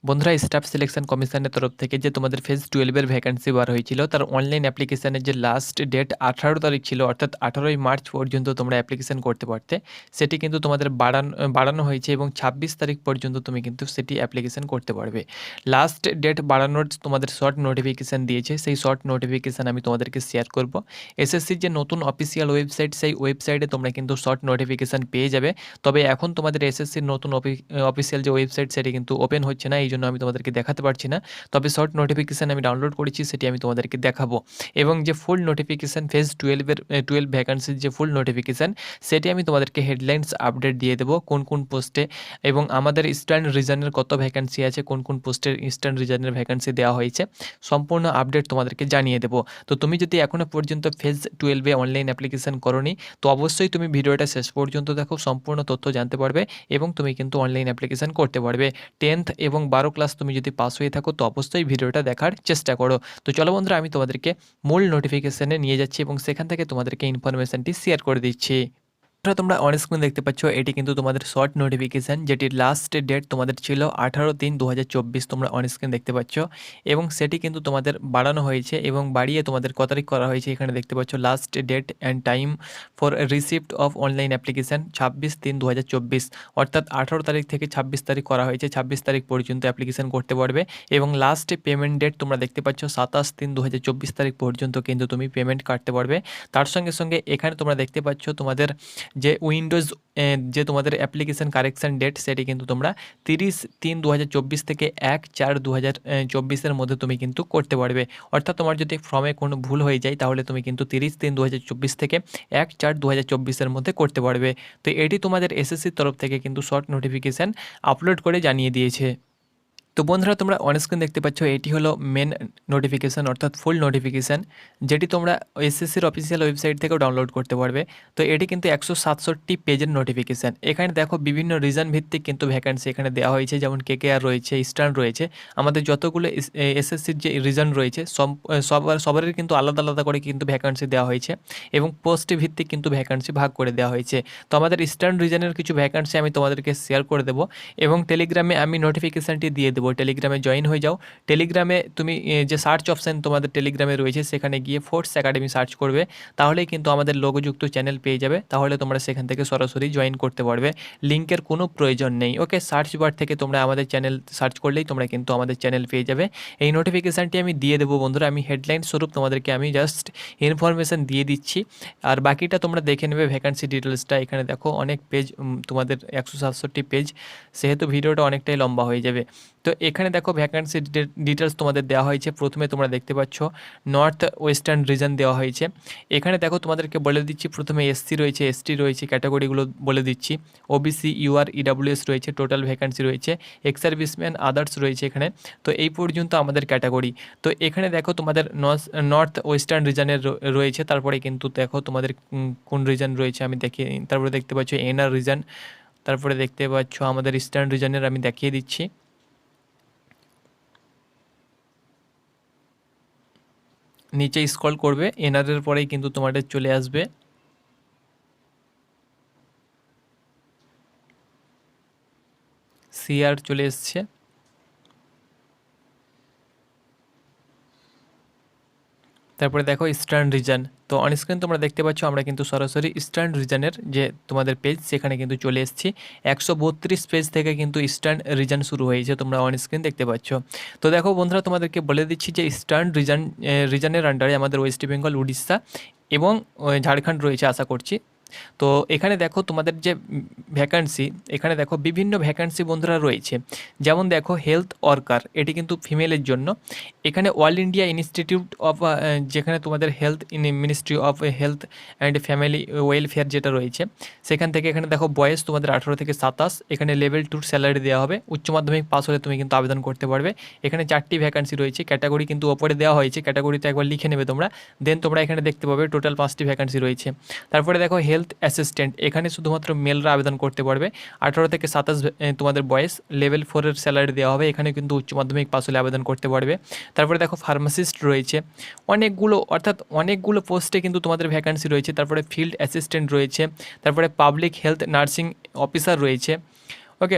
বন্ধুরা, staff selection কমিশনের তরফ থেকে যে তোমাদের ফেজ 12 এর ভ্যাকেন্সি বার হয়েছিল তার অনলাইন অ্যাপ্লিকেশনের যে লাস্ট ডেট 18 তারিখ ছিল, অর্থাৎ 18ই মার্চ পর্যন্ত তোমরা অ্যাপ্লিকেশন করতে পারতে। সেটি কিন্তু তোমাদের বাড়ানো হয়েছে এবং 26 তারিখ পর্যন্ত তুমি কিন্তু সেটি অ্যাপ্লিকেশন করতে পারবে। লাস্ট ডেট বাড়ানোর তোমাদের শর্ট নোটিফিকেশান দিয়েছে, সেই শর্ট নোটিফিকেশান আমি তোমাদেরকে শেয়ার করব। এসএসসির যে নতুন অফিসিয়াল ওয়েবসাইট, সেই ওয়েবসাইটে তোমরা কিন্তু শর্ট নোটিফিকেশান পেয়ে যাবে। তবে এখন তোমাদের এসএসসির নতুন অফিসিয়াল যে ওয়েবসাইট সেটি কিন্তু ওপেন হচ্ছে না, এই জন্য আমি তোমাদেরকে দেখাতে পারছি না। তবে শর্ট নোটিফিকেশান আমি ডাউনলোড করেছি, সেটি আমি তোমাদেরকে দেখাবো। এবং যে ফুল নোটিফিকেশান ফেজ 12 ভ্যাকান্সির যে ফুল নোটিফিকেশান, সেটি আমি তোমাদেরকে হেডলাইন্স আপডেট দিয়ে দেবো কোন কোন পোস্টে এবং আমাদের ইস্টার্ন রিজনের কত ভ্যাকান্সি আছে, কোন কোন পোস্টের ইস্টার্ন রিজনের ভ্যাকান্সি দেওয়া হয়েছে, সম্পূর্ণ আপডেট তোমাদেরকে জানিয়ে দেবো। তো তুমি যদি এখনও পর্যন্ত ফেজ 12 অনলাইন অ্যাপ্লিকেশান করোনি, তো অবশ্যই তুমি ভিডিওটা শেষ পর্যন্ত দেখো, সম্পূর্ণ তথ্য জানতে পারবে এবং তুমি কিন্তু অনলাইন অ্যাপ্লিকেশান করতে পারবে। 10th এবং 12 ক্লাস তুমি যদি পাস হয়ে থাকো, তো অবশ্যই ভিডিওটা দেখার চেষ্টা করো। তো চলো বন্ধুরা, আমি তোমাদেরকে মূল নোটিফিকেশানে নিয়ে যাচ্ছি এবং সেখান থেকে তোমাদেরকে ইনফরমেশানটি শেয়ার করে দিচ্ছি। তোমরা অন স্ক্রিন দেখতে পাচ্ছ, এটি কিন্তু তোমাদের শর্ট নোটিফিকেশান, যেটির লাস্ট ডেট তোমাদের ছিল 18/3/2024, তোমরা অন স্ক্রিন দেখতে পাচ্ছ। এবং সেটি কিন্তু তোমাদের বাড়ানো হয়েছে এবং বাড়িয়ে তোমাদের কত তারিখ করা হয়েছে এখানে দেখতে পাচ্ছ। Last date and time for receipt of online application 26/3/2024, অর্থাৎ 18 তারিখ থেকে 26 তারিখ করা হয়েছে। 26 তারিখ পর্যন্ত অ্যাপ্লিকেশান করতে পারবে এবং লাস্ট পেমেন্ট ডেট তোমরা দেখতে পাচ্ছ 27/3/2024 তারিখ পর্যন্ত কিন্তু তুমি পেমেন্ট কাটতে পারবে। তার সঙ্গে সঙ্গে এখানে তোমরা দেখতে পাচ্ছ তোমাদের যে উইন্ডোজ যে তোমাদের অ্যাপ্লিকেশান কারেকশান ডেট, সেটি কিন্তু তোমরা 30/3/2024 থেকে 1/4/2024 মধ্যে তুমি কিন্তু করতে পারবে। অর্থাৎ তোমার যদি ফর্মে কোনো ভুল হয়ে যায়, তাহলে তুমি কিন্তু 30/3/2024 থেকে 1/4/2024 মধ্যে করতে পারবে। তো এটি তোমাদের এসএসসির তরফ থেকে কিন্তু শর্ট নোটিফিকেশান আপলোড করে জানিয়ে দিয়েছে। তো বন্ধুরা, তোমরা অন স্ক্রিন দেখতে পাচ্ছ, এটি হলো মেন নোটিফিকেশান অর্থাৎ ফুল নোটিফিকেশান, যেটি তোমরা এসএসসির অফিসিয়াল ওয়েবসাইট থেকেও ডাউনলোড করতে পারবে। তো এটি কিন্তু 167 পেজের নোটিফিকেশান। এখানে দেখো বিভিন্ন রিজন ভিত্তিক কিন্তু ভ্যাকান্সি এখানে দেওয়া হয়েছে, যেমন কেকেআর রয়েছে, ইস্টার্ন রয়েছে। আমাদের যতগুলো এসএসসির যে রিজন রয়েছে সবারই কিন্তু আলাদা আলাদা করে কিন্তু ভ্যাকান্সি দেওয়া হয়েছে এবং পোস্ট ভিত্তিক কিন্তু ভ্যাকান্সি ভাগ করে দেওয়া হয়েছে। তো আমাদের ইস্টার্ন রিজনের কিছু ভ্যাকান্সি আমি তোমাদেরকে শেয়ার করে দেবো এবং টেলিগ্রামে আমি নোটিফিকেশানটি দিয়ে দেবো। টেলিগ্রামে জয়েন হয়ে যাও। টেলিগ্রামে তুমি যে সার্চ অপশান তোমাদের টেলিগ্রামে রয়েছে, সেখানে গিয়ে ফোর্স একাডেমি সার্চ করবে, তাহলেই কিন্তু আমাদের লোগোযুক্ত চ্যানেল পেয়ে যাবে। তাহলে তোমরা সেখান থেকে সরাসরি জয়েন করতে পারবে, লিঙ্কের কোনো প্রয়োজন নেই। ওকে, সার্চ বার থেকে তোমরা আমাদের চ্যানেল সার্চ করলেই তোমরা কিন্তু আমাদের চ্যানেল পেয়ে যাবে। এই নোটিফিকেশানটি আমি দিয়ে দেবো বন্ধুরা, আমি হেডলাইন স্বরূপ তোমাদেরকে আমি জাস্ট ইনফরমেশান দিয়ে দিচ্ছি, আর বাকিটা তোমরা দেখে নেবে ভ্যাকান্সি ডিটেলসটা। এখানে দেখো অনেক পেজ, তোমাদের 167 পেজ, সেহেতু ভিডিওটা অনেকটাই লম্বা হয়ে যাবে। তো এখানে দেখো ভ্যাকান্সি ডিটেলস তোমাদের দেওয়া হয়েছে। প্রথমে তোমরা দেখতে পাচ্ছ নর্থ ওয়েস্টার্ন রিজন দেওয়া হয়েছে। এখানে দেখো তোমাদেরকে বলে দিচ্ছি, প্রথমে এসসি রয়েছে, এসটি রয়েছে, ক্যাটাগরিগুলো বলে দিচ্ছি। ওবিসি, ইউআর, ইডাব্লিউএস রয়েছে, টোটাল ভ্যাকান্সি রয়েছে, এক্স সার্ভিসম্যান, আদার্স রয়েছে এখানে। তো এই পর্যন্ত আমাদের ক্যাটাগরি। তো এখানে দেখো তোমাদের নর্থ ওয়েস্টার্ন রিজনের রয়েছে, তারপরে কিন্তু দেখো তোমাদের কোন রিজন রয়েছে আমি দেখিয়ে, তারপরে দেখতে পাচ্ছ এনআর রিজন, তারপরে দেখতে পাচ্ছ আমাদের ইস্টার্ন রিজনের আমি দেখিয়ে দিচ্ছি। নিচে স্ক্রল করবে, এনআরের পরেই কিন্তু তোমাদের চলে আসবে সিআর, চলে এসছে। তারপরে দেখো ইস্টার্ন রিজন। তো অন স্ক্রিন তোমরা দেখতে পাচ্ছ, আমরা কিন্তু সরাসরি ইস্টার্ন রিজনের যে তোমাদের পেজ, সেখানে কিন্তু চলে এসেছি। 132 পেজ থেকে কিন্তু ইস্টার্ন রিজন শুরু হয়েছে, তোমরা অন স্ক্রিন দেখতে পাচ্ছ। তো দেখো বন্ধুরা, তোমাদেরকে বলে দিচ্ছি যে ইস্টার্ন রিজনের আন্ডারে আমাদের ওয়েস্ট বেঙ্গল, উড়িষ্যা এবং ঝাড়খণ্ড রয়েছে আশা করছি। তো এখানে দেখো তোমাদের যে ভ্যাকান্সি, এখানে দেখো বিভিন্ন ভ্যাকান্সি বন্ধুরা রয়েছে। যেমন দেখো হেলথ ওয়ার্কার, এটি কিন্তু ফিমেলের জন্য। এখানে অল ইন্ডিয়া ইনস্টিটিউট অফ, যেখানে তোমাদের health ministry of health and family welfare যেটা রয়েছে, সেখান থেকে এখানে দেখো বয়স তোমাদের 18 থেকে 27। এখানে লেভেল 2 স্যালারি দেওয়া হবে, উচ্চ মাধ্যমিক পাস হলে তুমি কিন্তু আবেদন করতে পারবে। এখানে 4টি ভ্যাকান্সি রয়েছে, ক্যাটাগরি কিন্তু ওপরে দেওয়া হয়েছে, ক্যাটাগরিতে একবার লিখে নেবে তোমরা, দেন তোমরা এখানে দেখতে পাবে টোটাল 5টি ভ্যাকান্সি রয়েছে। তারপরে দেখো হেলথ অ্যাসিস্ট্যান্ট, এখানে শুধুমাত্র মেলরা আবেদন করতে পারবে। 18 থেকে 27 তোমাদের বয়স, লেভেল 4-এর স্যালারি দেওয়া হবে, এখানে কিন্তু উচ্চ মাধ্যমিক পাস হলে আবেদন করতে পারবে। তারপরে দেখো ফার্মাসিস্ট রয়েছে, অনেকগুলো, অর্থাৎ অনেকগুলো পোস্টে কিন্তু তোমাদের ভ্যাকান্সি রয়েছে। তারপরে ফিল্ড অ্যাসিস্ট্যান্ট রয়েছে, তারপরে পাবলিক হেলথ নার্সিং অফিসার রয়েছে, ওকে,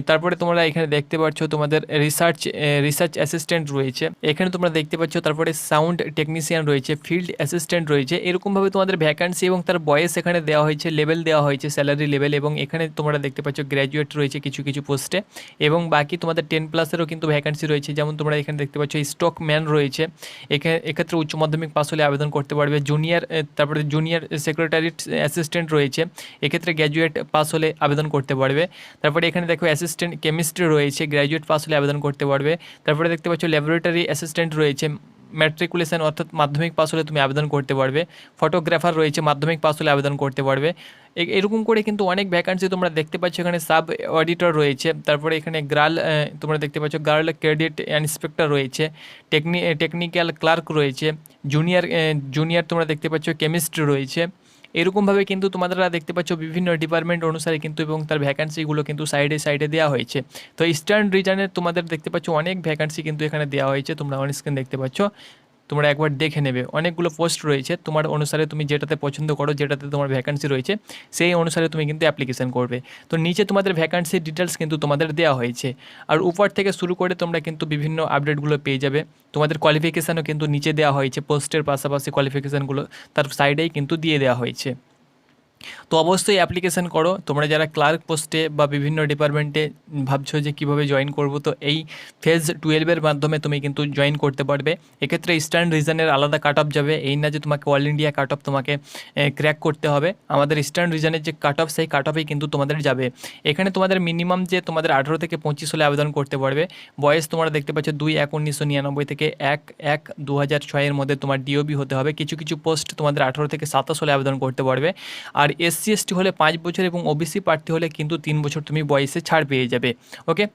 তারপরে তোমরা এখানে দেখতে পাচ্ছ তোমাদের রিসার্চ অ্যাসিস্ট্যান্ট রয়েছে, এখানে তোমরা দেখতে পাচ্ছ, তারপরে সাউন্ড টেকনিশিয়ান রয়েছে, ফিল্ড অ্যাসিস্ট্যান্ট রয়েছে। এরকমভাবে তোমাদের ভ্যাকান্সি এবং তার বয়স এখানে দেওয়া হয়েছে, লেভেল দেওয়া হয়েছে, স্যালারি লেভেল, এবং এখানে তোমরা দেখতে পাচ্ছ গ্র্যাজুয়েট রয়েছে কিছু কিছু পোস্টে, এবং বাকি তোমাদের 10+-এরও কিন্তু ভ্যাকান্সি রয়েছে। যেমন তোমরা এখানে দেখতে পাচ্ছ স্টক ম্যান রয়েছে, এক্ষেত্রে উচ্চ মাধ্যমিক পাস হলে আবেদন করতে পারবে। তারপরে জুনিয়র সেক্রেটারি অ্যাসিস্ট্যান্ট রয়েছে, এক্ষেত্রে গ্র্যাজুয়েট পাস হলে আবেদন করতে পারবে। তারপরে এখানে দেখো অ্যাসিস্ট্যান্ট কেমিস্ট্রি রয়েছে, গ্র্যাজুয়েট পাস হলে আবেদন করতে পারবে। তারপরে দেখতে পাচ্ছ ল্যাবরেটরি অ্যাসিস্ট্যান্ট রয়েছে, ম্যাট্রিকুলেশন অর্থাৎ মাধ্যমিক পাস হলে তুমি আবেদন করতে পারবে। ফটোগ্রাফার রয়েছে, মাধ্যমিক পাস হলে আবেদন করতে পারবে। এরকম করে কিন্তু অনেক ভ্যাকান্সি তোমরা দেখতে পাচ্ছ। এখানে সাব অডিটর রয়েছে, তারপরে এখানে তোমরা দেখতে পাচ্ছ গার্ল ক্রেডিট ইন্সপেক্টর রয়েছে, টেকনিক্যাল ক্লার্ক রয়েছে, জুনিয়র তোমরা দেখতে পাচ্ছ কেমিস্ট্রি রয়েছে। এরকমভাবে কিন্তু তোমরা দেখতে পাচ্ছ বিভিন্ন ডিপার্টমেন্ট অনুসারে কিন্তু, এবং তার ভ্যাকান্সিগুলো কিন্তু সাইডে সাইডে দেওয়া হয়েছে। তো ইস্টার্ন রিজনের তোমাদের দেখতে পাচ্ছ অনেক ভ্যাকান্সি কিন্তু এখানে দেওয়া হয়েছে, তোমরা অন স্ক্রিন দেখতে পাচ্ছ, তোমরা একবার দেখে নেবে। অনেকগুলো পোস্ট রয়েছে, তোমার অনুসারে তুমি যেটাতে পছন্দ করো, যেটাতে তোমার ভ্যাকান্সি রয়েছে সেই অনুসারে তুমি কিন্তু অ্যাপ্লিকেশন করবে। তো নিচে তোমাদের ভ্যাকান্সির ডিটেলস কিন্তু তোমাদের দেওয়া হয়েছে, আর উপর থেকে শুরু করে তোমরা কিন্তু বিভিন্ন আপডেটগুলো পেয়ে যাবে। তোমাদের কোয়ালিফিকেশানও কিন্তু নিচে দেওয়া হয়েছে, পোস্টের পাশাপাশি কোয়ালিফিকেশানগুলো তার সাইডেই কিন্তু দিয়ে দেওয়া হয়েছে। তো অবশ্যই অ্যাপ্লিকেশান করো। তোমরা যারা ক্লার্ক পোস্টে বা বিভিন্ন ডিপার্টমেন্টে ভাবছো যে কীভাবে জয়েন করব, তো এই ফেজ 12-এর মাধ্যমে তুমি কিন্তু জয়েন করতে পারবে। এক্ষেত্রে ইস্টার্ন রিজনের আলাদা কাট অফ যাবে, এই না যে তোমাকে অল ইন্ডিয়া কাট অফ তোমাকে ক্র্যাক করতে হবে। আমাদের ইস্টার্ন রিজনের যে কাট অফ, সেই কাট অফেই কিন্তু তোমাদের যাবে। এখানে তোমাদের মিনিমাম যে তোমাদের 18 থেকে 25 হলে আবেদন করতে পারবে। বয়স তোমরা দেখতে পাচ্ছ 2/1/1999 থেকে 1/1/2006 মধ্যে তোমার ডিওবি হতে হবে। কিছু কিছু পোস্ট তোমাদের 18 থেকে 27 হলে আবেদন করতে পারবে। আর SC/ST হলে 5 বছর এবং OBC প্রার্থী হলে কিন্তু 3 বছর তুমি বয়সে ছাড় পেয়ে যাবে। ওকে,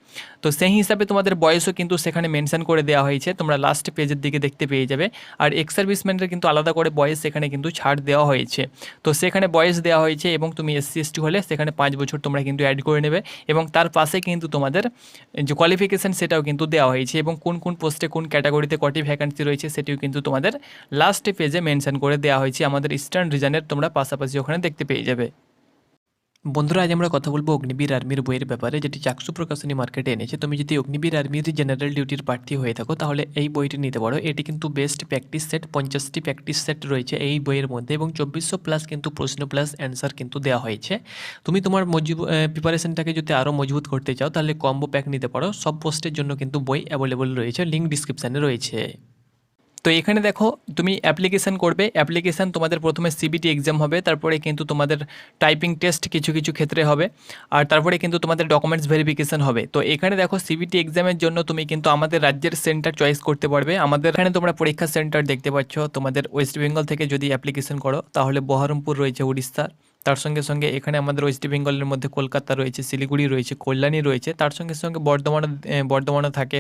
তো সেই হিসাবে তোমাদের বয়সও কিন্তু সেখানে মেনশন করে দেওয়া হয়েছে, তোমরা লাস্ট পেজের দিকে দেখতে পেয়ে যাবে। আর এক্স সার্ভিসম্যানদের কিন্তু আলাদা করে বয়স সেখানে কিন্তু ছাড় দেওয়া হয়েছে, তো সেখানে বয়স দেওয়া হয়েছে, এবং তুমি SC/ST হলে সেখানে 5 বছর তোমরা কিন্তু অ্যাড করে নেবে। এবং তার পাশে কিন্তু তোমাদের যে কোয়ালিফিকেশান সেটাও কিন্তু দেওয়া হয়েছে, এবং কোন কোন পোস্টে কোন ক্যাটাগরিতে কটি ভ্যাকান্সি রয়েছে সেটিও কিন্তু তোমাদের লাস্ট পেজে মেনশন করে দেওয়া হয়েছে আমাদের ইস্টার্ন রিজনের, তোমরা পাশাপাশি ওখানে দেখতে পেয়ে যাবে। বন্ধুরা, আজ আমরা কথা বলবো অগ্নিবীর আর্মির বইয়ের ব্যাপারে, যেটি চাকসু প্রকাশনী মার্কেটে এনেছে। তুমি যদি অগ্নিবীর আর্মির জেনারেল ডিউটির প্রার্থী হয়ে থাকো তাহলে এই বইটি নিতে পারো। এটি কিন্তু বেস্ট প্র্যাকটিস সেট, 50টি প্র্যাকটিস সেট রয়েছে এই বইয়ের মধ্যে, এবং 2400+ কিন্তু প্রশ্ন প্লাস অ্যান্সার কিন্তু দেওয়া হয়েছে। তুমি তোমার প্রিপারেশনটাকে যদি আরও মজবুত করতে চাও তাহলে কম্বো প্যাক নিতে পারো। সব পোস্টের জন্য কিন্তু বই অ্যাভেলেবল রয়েছে, লিঙ্ক ডিসক্রিপশানে রয়েছে। তো এখানে দেখো তুমি অ্যাপ্লিকেশান করবে, অ্যাপ্লিকেশান তোমাদের প্রথমে CBT এক্সাম হবে, তারপরে কিন্তু তোমাদের টাইপিং টেস্ট কিছু কিছু ক্ষেত্রে হবে, আর তারপরে কিন্তু তোমাদের ডকুমেন্টস ভেরিফিকেশান হবে। তো এখানে দেখো CBT এক্সামের জন্য তুমি কিন্তু আমাদের রাজ্যের সেন্টার চয়েস করতে পারবে। আমাদের এখানে তোমরা পরীক্ষা সেন্টার দেখতে পাচ্ছ। তোমাদের ওয়েস্ট বেঙ্গল থেকে যদি অ্যাপ্লিকেশান করো তাহলে বহরমপুর রয়েছে উড়িষ্যার, তার সঙ্গে সঙ্গে এখানে আমাদের ওয়েস্ট বেঙ্গলের মধ্যে কলকাতা রয়েছে, শিলিগুড়ি রয়েছে, কল্যাণী রয়েছে, তার সঙ্গে সঙ্গে বর্ধমানে থাকে,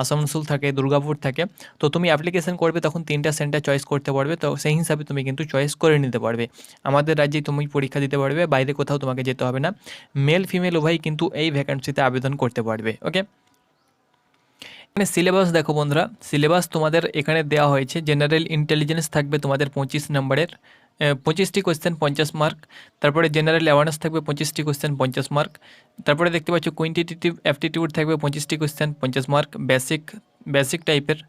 আসানসোল থাকে, দুর্গাপুর থাকে। তো তুমি অ্যাপ্লিকেশন করবে তখন 3টা সেন্টার চয়েস করতে পারবে, তো সেই হিসাবে তুমি কিন্তু চয়েস করে নিতে পারবে। আমাদের রাজ্যে তুমি পরীক্ষা দিতে পারবে, বাইরে কোথাও তোমাকে যেতে হবে না। মেল ফিমেল উভয়ই কিন্তু এই ভ্যাকান্সিতে আবেদন করতে পারবে। ওকে, এখানে সিলেবাস দেখো বন্ধুরা, সিলেবাস তোমাদের এখানে দেওয়া হয়েছে। জেনারেল ইন্টেলিজেন্স থাকবে তোমাদের 25 নম্বরের, 25টি কোয়েশ্চেন 50 মার্ক। তারপরে জেনারেল অ্যাওয়ারনেস থাকবে 25টি কোয়েশ্চেন 50 মার্ক। তারপরে দেখতে পাচ্ছ কোয়ান্টিটেটিভ অ্যাপটিটিউড থাকবে 25টি কোয়েশ্চেন 50 মার্ক বেসিক টাইপের।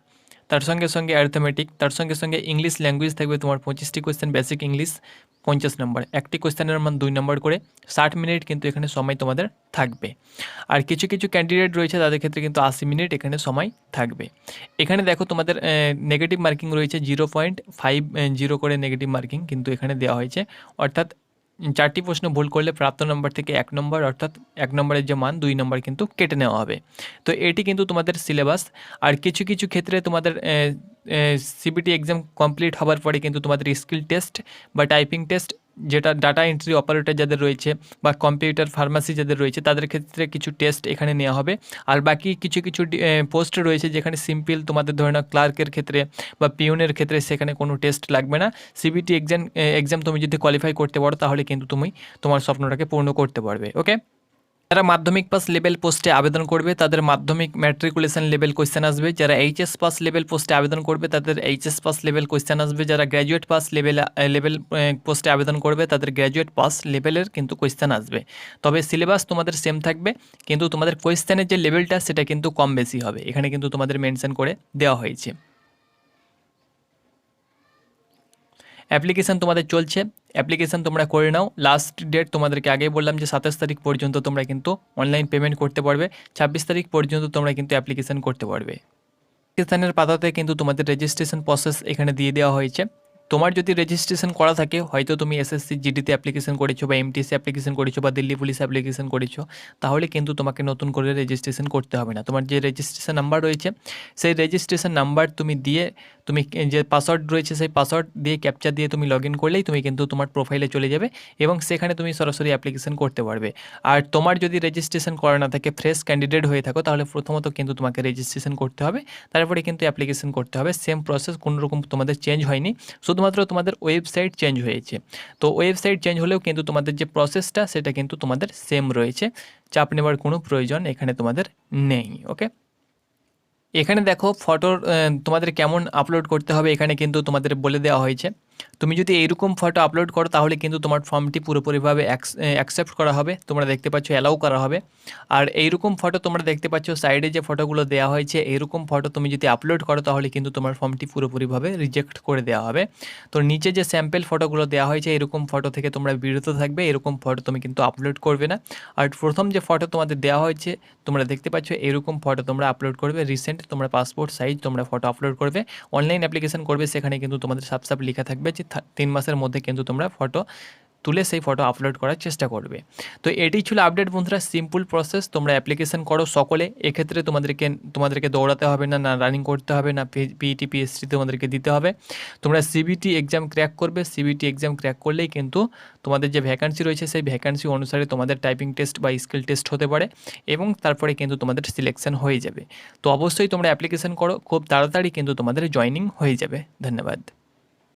তার সঙ্গে সঙ্গে অ্যারিথমেটিক, তার সঙ্গে সঙ্গে ইংলিশ ল্যাঙ্গুয়েজ থাকবে তোমার 25টি কোয়েশ্চেন বেসিক ইংলিশ 50 নম্বর। একটি কোয়েশ্চেনের মান 2 নম্বর করে, 60 মিনিট কিন্তু এখানে সময় তোমাদের থাকবে। আর কিছু কিছু ক্যান্ডিডেট রয়েছে তাদের ক্ষেত্রে কিন্তু 80 মিনিট এখানে সময় থাকবে। এখানে দেখো তোমাদের নেগেটিভ মার্কিং রয়েছে 0.50 করে নেগেটিভ মার্কিং কিন্তু এখানে দেওয়া হয়েছে, অর্থাৎ 4টি প্রশ্ন ভুল করলে প্রাপ্ত নম্বর থেকে 1 নম্বর, অর্থাৎ 1 নম্বরের যে মান 2 নম্বর কিন্তু কেটে নেওয়া হবে। তো এটি কিন্তু তোমাদের সিলেবাস। আর কিছু কিছু ক্ষেত্রে তোমাদের CBT এক্সাম কমপ্লিট হওয়ার পরে কিন্তু তোমাদের স্কিল টেস্ট বা টাইপিং টেস্ট, যেটা ডাটা এন্ট্রি অপারেটর যাদের রয়েছে বা কম্পিউটার ফার্মাসি যাদের রয়েছে তাদের ক্ষেত্রে কিছু টেস্ট এখানে নেওয়া হবে। আর বাকি কিছু কিছু পোস্ট রয়েছে যেখানে সিম্পল তোমাদের ধরে নাও ক্লার্কের ক্ষেত্রে বা পিউনের ক্ষেত্রে সেখানে কোনো টেস্ট লাগবে না। CBT এক্সাম তুমি যদি কোয়ালিফাই করতে পারো তাহলে কিন্তু তুমি তোমার স্বপ্নটাকে পূর্ণ করতে পারবে। ওকে, যারা মাধ্যমিক পাস লেভেল পোস্টে আবেদন করবে তাদের মাধ্যমিক ম্যাট্রিকুলেশন লেভেল কোয়েশ্চেন আসবে, যারা এইচএস পাস লেভেল পোস্টে আবেদন করবে তাদের এইচএস পাস লেভেল কোয়েশ্চেন আসবে, যারা গ্র্যাজুয়েট পাস লেভেল পোস্টে আবেদন করবে তাদের গ্র্যাজুয়েট পাস লেভেলের কিন্তু কোয়েশ্চেন আসবে। তবে সিলেবাস তোমাদের সেম থাকবে, কিন্তু তোমাদের কোয়েশ্চেনের যে লেভেলটা সেটা কিন্তু কম বেশি হবে, এখানে কিন্তু তোমাদের মেনশন করে দেওয়া হয়েছে। অ্যাপ্লিকেশান তোমাদের চলছে, অ্যাপ্লিকেশান তোমরা করে নাও। লাস্ট ডেট তোমাদেরকে আগেই বললাম যে 27 তারিখ পর্যন্ত তোমরা কিন্তু অনলাইন পেমেন্ট করতে পারবে, 26 তারিখ পর্যন্ত তোমরা কিন্তু অ্যাপ্লিকেশান করতে পারবে। অ্যাপ্লিকেশানের পাতাতে কিন্তু তোমাদের রেজিস্ট্রেশন প্রসেস এখানে দিয়ে দেওয়া হয়েছে। তোমার যদি রেজিস্ট্রেশন করা থাকে, হয়তো তুমি এসএসসি জিডিতে অ্যাপ্লিকেশন করেছো বা এমটিসি অ্যাপ্লিকেশন করেছো বা দিল্লি পুলিশ অ্যাপ্লিকেশন করেছো, তাহলে কিন্তু তোমাকে নতুন করে রেজিস্ট্রেশন করতে হবে না। তোমার যে রেজিস্ট্রেশন নাম্বার রয়েছে সেই রেজিস্ট্রেশন নাম্বার তুমি যে পাসওয়ার্ড রয়েছে সেই পাসওয়ার্ড দিয়ে ক্যাপচা দিয়ে তুমি লগ ইন করলেই তুমি কিন্তু তোমার প্রোফাইলে চলে যাবে এবং সেখানে তুমি সরাসরি অ্যাপ্লিকেশন করতে পারবে। আর তোমার যদি রেজিস্ট্রেশন করা না থাকে, ফ্রেশ ক্যান্ডিডেট হয়ে থাকো, তাহলে প্রথমত কিন্তু তোমাকে রেজিস্ট্রেশন করতে হবে, তারপরে কিন্তু অ্যাপ্লিকেশন করতে হবে। সেম প্রসেস, কোনো রকম তোমাদের চেঞ্জ হয়নি, শুধুমাত্র তোমাদের ওয়েবসাইট চেঞ্জ হয়েছে। তো ওয়েবসাইট চেঞ্জ হলেও কিন্তু তোমাদের যে প্রসেসটা সেটা কিন্তু তোমাদের সেম রয়েছে, চাপ নেবার কোনো প্রয়োজন এখানে তোমাদের নেই। ওকে, এখানে দেখো ফটোর তোমাদের কেমন আপলোড করতে হবে এখানে কিন্তু তোমাদের বলে দেওয়া হয়েছে। তুমি যদি এইরকম ফটো আপলোড করো তাহলে কিন্তু তোমার ফর্মটি পুরোপুরিভাবে অ্যাকসেপ্ট করা হবে, তোমরা দেখতে পাচ্ছ অ্যালাউ করা হবে। আর এইরকম ফটো তোমরা দেখতে পাচ্ছ সাইডে যে ফটোগুলো দেওয়া হয়েছে, এইরকম ফটো তুমি যদি আপলোড করো তাহলে কিন্তু তোমার ফর্মটি পুরোপুরিভাবে রিজেক্ট করে দেওয়া হবে। তো নিচে যে স্যাম্পল ফটোগুলো দেওয়া হয়েছে এরকম ফটো থেকে তোমরা বিরত থাকবে, এরকম ফটো তুমি কিন্তু আপলোড করবে না। আর প্রথম যে ফটো তোমাদের দেওয়া হয়েছে তোমরা দেখতে পাচ্ছ এরকম ফটো তোমরা আপলোড করবে, রিসেন্ট তোমরা পাসপোর্ট সাইজ তোমরা ফটো আপলোড করবে। অনলাইন অ্যাপ্লিকেশন করবে, সেখানে কিন্তু তোমাদের সাপ লেখা থাকবে যে 3 মাসের মধ্যে কিন্তু তোমরা ফটো তুলে সেই ফটো আপলোড করার চেষ্টা করবে। তো এটি ছিল আপডেট বন্ধুরা, সিম্পল প্রসেস। তোমরা অ্যাপ্লিকেশন করো সকলে, এক্ষেত্রে তোমাদেরকে দৌড়াতে হবে না, রানিং করতে হবে না, পিইটি পিএসসি তোমাদেরকে দিতে হবে। তোমরা সিবিটি এক্সাম ক্র্যাক করবে, সিবিটি এক্সাম ক্র্যাক করলেই কিন্তু তোমাদের যে ভ্যাকান্সি রয়েছে সেই ভ্যাকান্সি অনুসারে তোমাদের টাইপিং টেস্ট বা স্কিল টেস্ট হতে পারে এবং তারপরে কিন্তু তোমাদের সিলেকশন হয়ে যাবে। তো অবশ্যই তোমরা অ্যাপ্লিকেশন করো, খুব তাড়াতাড়ি কিন্তু তোমাদের জয়নিং হয়ে যাবে। ধন্যবাদ।